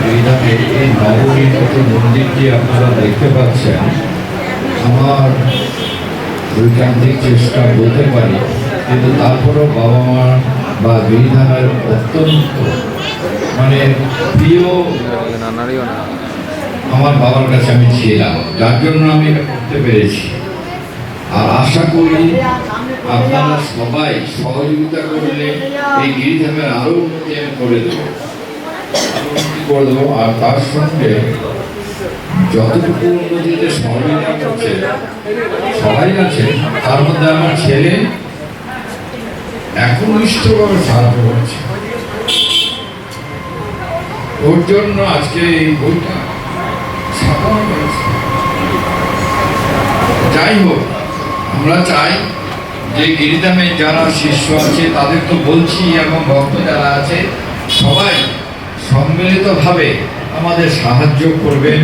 গিরিধামে এই নবনির্মিত মন্দিরটি আপনারা দেখতে পাচ্ছেন, আমার ঐকান্তিক চেষ্টা বলতে পারি, কিন্তু তারপরেও বাবা মা বা গিরিধামের অত্যন্ত প্রিয় আমার বাবার কাছে আমি ছিলাম, যার জন্য আমি এটা করতে পেরেছি। আর আশা করি আপনারা সবাই সহযোগিতা করলে এই গিরিধামের আরো উন্নতি আমি করে দেবো আর তার সঙ্গে যতটুকু উন্নতিতে সহযোগিতা করছে সবাই আছে, তার মধ্যে আমার ছেলে একনিষ্ঠভাবে সাহায্য করছে। ওর জন্য আজকে এই বইটা ছাপানো হয়েছে। যাই হোক, আমরা চাই যে গিরিধামে যারা শিষ্য আছে তাদের তো বলছি, এবং ভক্ত যারা আছে সবাই সম্মিলিতভাবে আমাদের সাহায্য করবেন,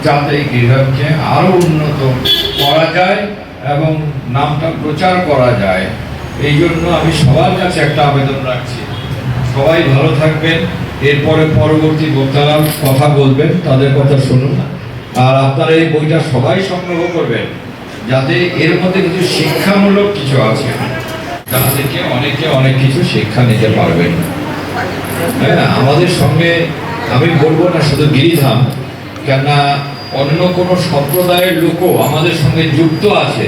যাতে এই গিরিধামকে আরো উন্নত করা যায় এবং নামটা প্রচার করা যায়। এই জন্য আমি সবার কাছে একটা আবেদন রাখছি, সবাই ভালো থাকবেন। এরপরে পরবর্তী বক্তারা কথা বলবেন, তাদের কথা শুনুন। আর আপনারা এই বইটা সবাই সংগ্রহ করবেন, যাতে এর মধ্যে কিছু শিক্ষামূলক কিছু আছে, যা থেকে অনেকে অনেক কিছু শিক্ষা নিতে পারবেন। হ্যাঁ, আমাদের সঙ্গে আমি বলবো না শুধু গিরিধাম, কেননা অন্য কোনো সম্প্রদায়ের লোকও আমাদের সঙ্গে যুক্ত আছে,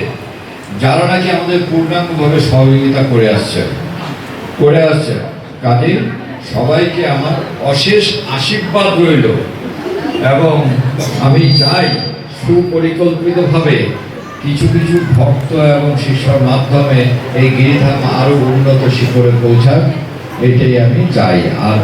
যারা নাকি আমাদের পূর্ণাঙ্গভাবে সহযোগিতা করে আসছে। কাজে সবাইকে আমার অশেষ আশীর্বাদ রইল, এবং আমি চাই সুপরিকল্পিতভাবে কিছু কিছু ভক্ত এবং শিষ্যর মাধ্যমে এই গিরিধাম আরো উন্নত শিখরে পৌঁছাক, এটাই আমি চাই। আর